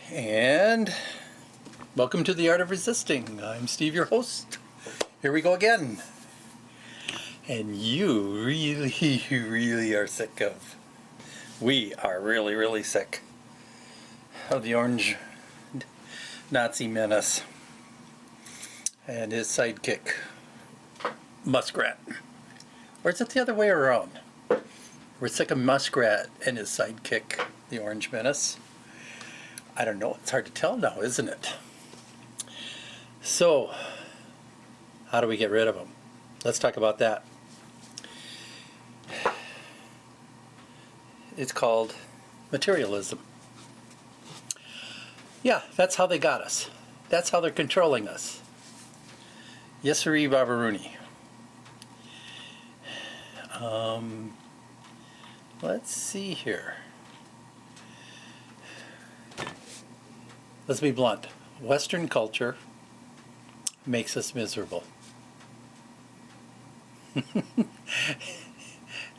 And welcome to the Art of Resisting. I'm Steve, your host. Here we go again. And you really are sick of. We are really sick of the orange Nazi menace and his sidekick, Muskrat. Or is it the other way around? We're sick of Muskrat and his sidekick, the orange menace. I don't know. It's hard to tell now, isn't it? So, how do we get rid of them? Let's talk about that. It's called materialism. Yeah, that's how they got us. That's how they're controlling us. Yes, sirree, Babaroonie. Let's see here. Let's be blunt. Western culture makes us miserable.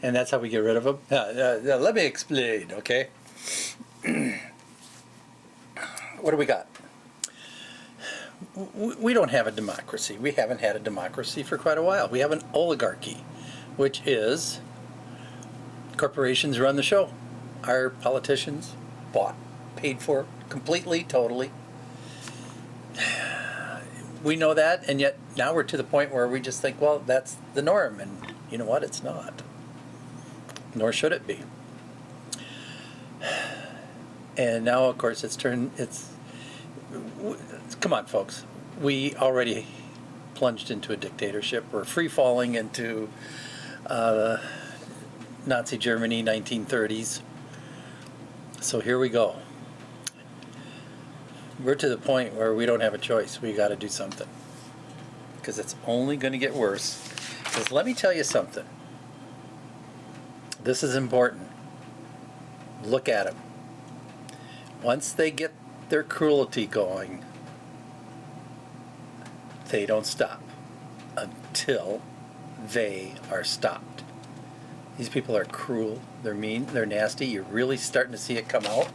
And that's how we get rid of them? Let me explain, okay? What do we got? We don't have a democracy. We haven't had a democracy for quite a while. We have an oligarchy, which is corporations run the show. Our politicians bought, paid for, completely, totally. We know that, and yet now we're to the point where we just think, well, that's the norm, and you know what? It's not. Nor should it be. And now, of course, come on, folks. We already plunged into a dictatorship. We're free-falling into Nazi Germany, 1930s. So here we go. We're to the point where we don't have a choice. We got to do something. Because it's only going to get worse. Because let me tell you something. This is important. Look at them. Once they get their cruelty going, they don't stop until they are stopped. These people are cruel. They're mean. They're nasty. You're really starting to see it come out.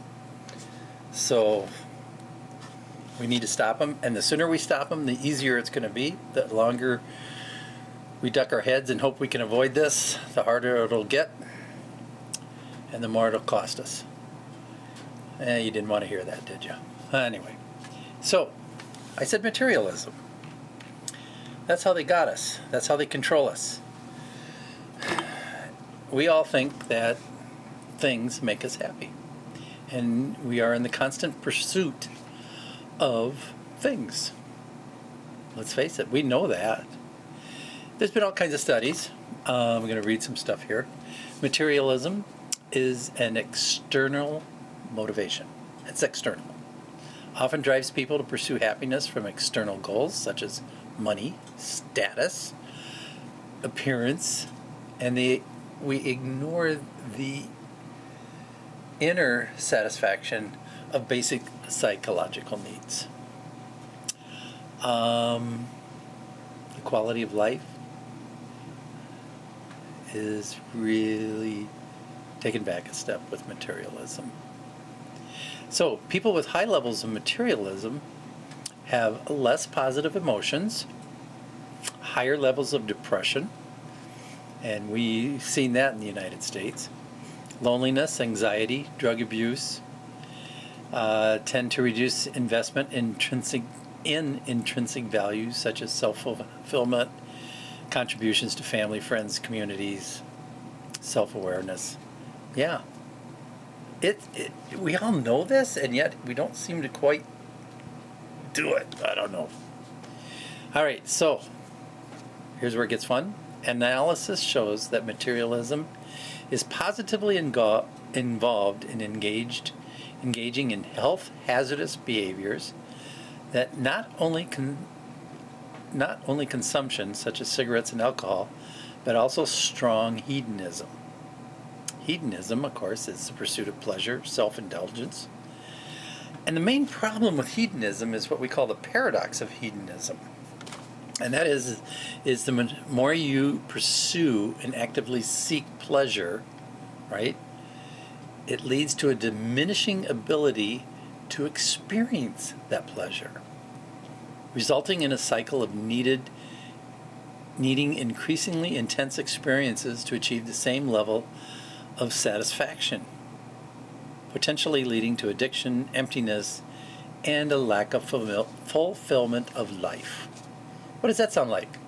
So we need to stop them, and the sooner we stop them, the easier it's going to be. The longer we duck our heads and hope we can avoid this, the harder it'll get, and the more it'll cost us. You didn't want to hear that, did you? Anyway, so I said materialism. That's how they got us. That's how they control us. We all think that things make us happy, and we are in the constant pursuit of things. Let's face it, we know that. There's been all kinds of studies. I'm going to read some stuff here. Materialism is an external motivation. It's external. Often drives people to pursue happiness from external goals such as money, status, appearance, and we ignore the inner satisfaction of basic psychological needs. The quality of life is really taken back a step with materialism. So people with high levels of materialism have less positive emotions, higher levels of depression, and we've seen that in the United States. Loneliness, anxiety, drug abuse tend to reduce investment in intrinsic values such as self-fulfillment, contributions to family, friends, communities, self-awareness. Yeah. We all know this, and yet we don't seem to quite do it. I don't know. All right, so here's where it gets fun. Analysis shows that materialism is positively involved in engaging in health hazardous behaviors that not only consumption, such as cigarettes and alcohol, but also strong hedonism. Hedonism, of course, is the pursuit of pleasure, self-indulgence. And the main problem with hedonism is what we call the paradox of hedonism. And that is the more you pursue and actively seek pleasure, right, it leads to a diminishing ability to experience that pleasure, resulting in a cycle of needing increasingly intense experiences to achieve the same level of satisfaction, potentially leading to addiction, emptiness, and a lack of fulfillment of life. What does that sound like?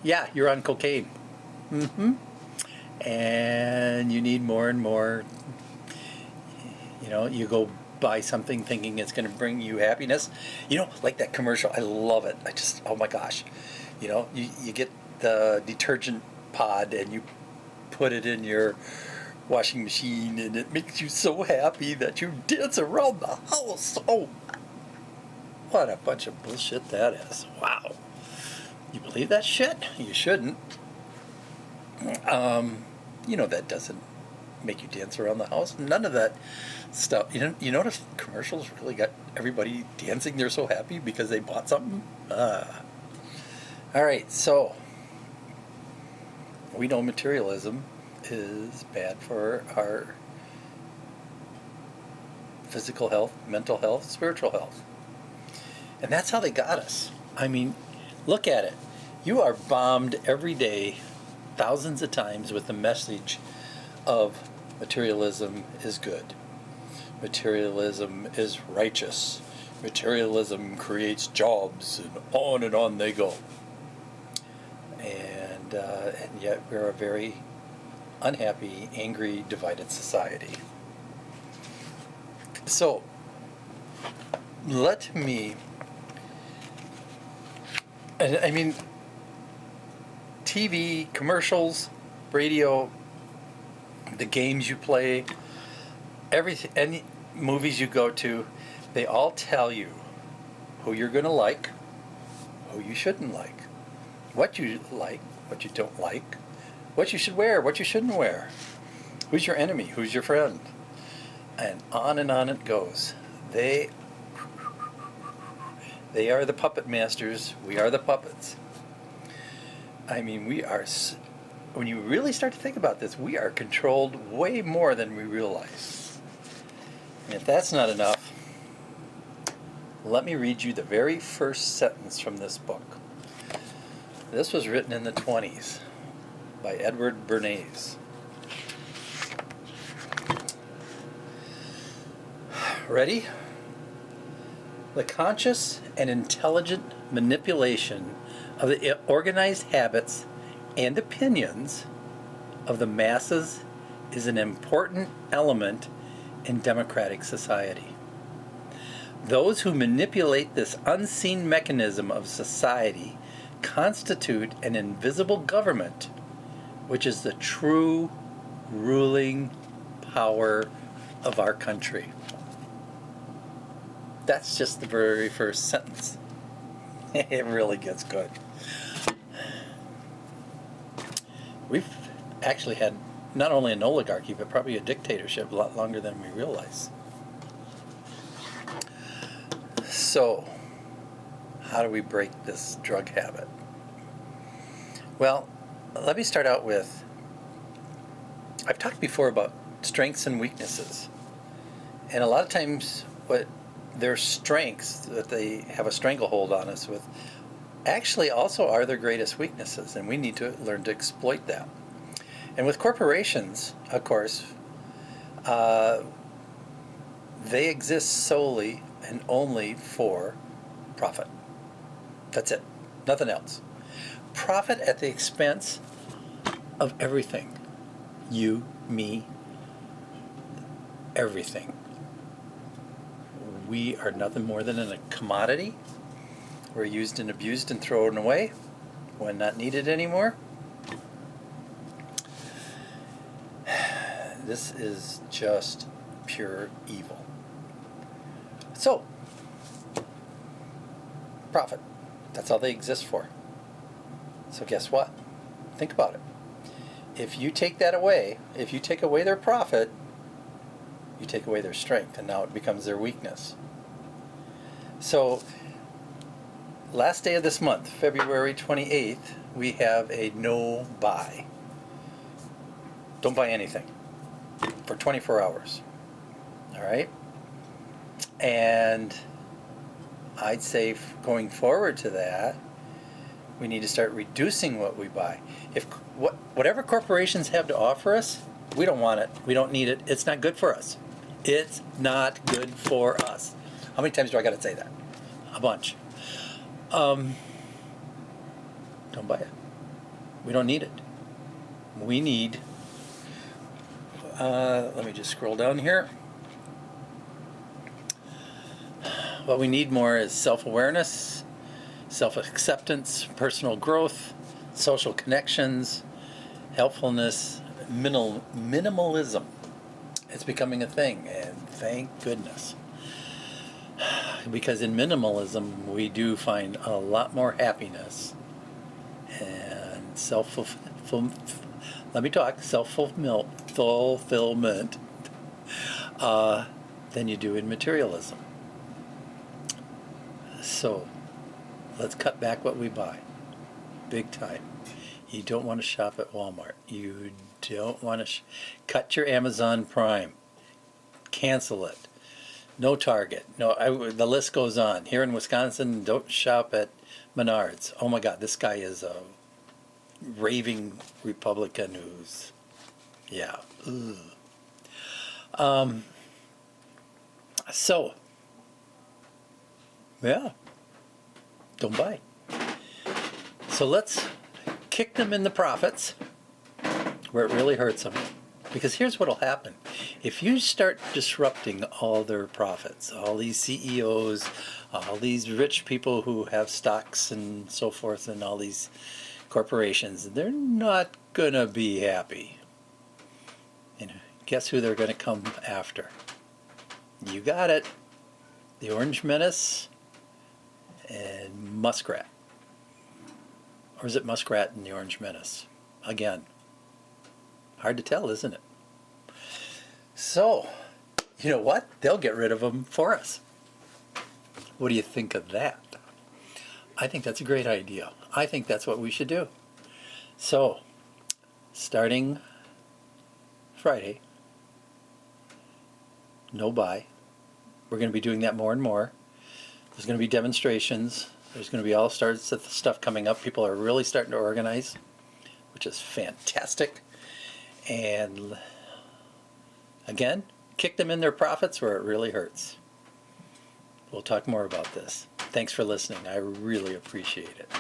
Yeah, you're on cocaine. And you need more and more. You know, you go buy something thinking it's going to bring you happiness. You know, like that commercial. I love it. Oh my gosh. You know, you get the detergent pod and you put it in your washing machine and it makes you so happy that you dance around the house. Oh, what a bunch of bullshit that is. Wow. You believe that shit? You shouldn't. You know that doesn't make you dance around the house. None of that stuff. You notice commercials really got everybody dancing. They're so happy because they bought something. All right, so we know materialism is bad for our physical health, mental health, spiritual health. And that's how they got us. I mean, look at it. You are bombed every day, thousands of times, with the message of materialism is good. Materialism is righteous. Materialism creates jobs, and on they go. And yet we're a very unhappy, angry, divided society. So let me, I mean, TV, commercials, radio, the games you play, everything, any movies you go to, they all tell you who you're going to like, who you shouldn't like, what you like, what you don't like, what you should wear, what you shouldn't wear, who's your enemy, who's your friend, and on it goes. They are the puppet masters. We are the puppets. I mean, when you really start to think about this, we are controlled way more than we realize. And if that's not enough, let me read you the very first sentence from this book. This was written in the 1920s by Edward Bernays. Ready? The conscious and intelligent manipulation of the organized habits and opinions of the masses is an important element in democratic society. Those who manipulate this unseen mechanism of society constitute an invisible government, which is the true ruling power of our country. That's just the very first sentence. It really gets good. We've actually had not only an oligarchy, but probably a dictatorship a lot longer than we realize. So, how do we break this drug habit? Well, let me start out with, I've talked before about strengths and weaknesses. And a lot of times what their strengths that they have a stranglehold on us with actually also are their greatest weaknesses, and we need to learn to exploit that. And with corporations, of course, they exist solely and only for profit. That's it. Nothing else. Profit at the expense of everything. You, me, everything. We are nothing more than a commodity. We're used and abused and thrown away when not needed anymore. This is just pure evil. So, profit. That's all they exist for. So guess what? Think about it. If you take that away, if you take away their profit, you take away their strength, and now it becomes their weakness. So, last day of this month, February 28th, we have a no buy. Don't buy anything for 24 hours. All right? And I'd say going forward to that, we need to start reducing what we buy. If whatever corporations have to offer us, we don't want it. We don't need it. It's not good for us. It's not good for us. How many times do I got to say that? A bunch. Don't buy it. We don't need it. We need, let me just scroll down here. What we need more is self-awareness, self-acceptance, personal growth, social connections, helpfulness, minimalism. It's becoming a thing, and thank goodness. Because in minimalism, we do find a lot more happiness and self-fulfillment than you do in materialism. So, let's cut back what we buy. Big time. You don't want to shop at Walmart. You don't want to cut your Amazon Prime. Cancel it. No Target. No, the list goes on. Here in Wisconsin, don't shop at Menards. Oh my God, this guy is a raving Republican who's, yeah. So, yeah, don't buy. So let's kick them in the profits where it really hurts them. Because here's what will happen. If you start disrupting all their profits, all these CEOs, all these rich people who have stocks and so forth and all these corporations, they're not going to be happy. And guess who they're going to come after? You got it. The Orange Menace and Muskrat. Or is it Muskrat and the Orange Menace? Again, hard to tell, isn't it? So, you know what? They'll get rid of them for us. What do you think of that? I think that's a great idea. I think that's what we should do. So, starting Friday, no buy. We're going to be doing that more and more. There's going to be demonstrations. There's going to be all sorts of stuff coming up. People are really starting to organize, which is fantastic. And again, kick them in their profits where it really hurts. We'll talk more about this. Thanks for listening. I really appreciate it.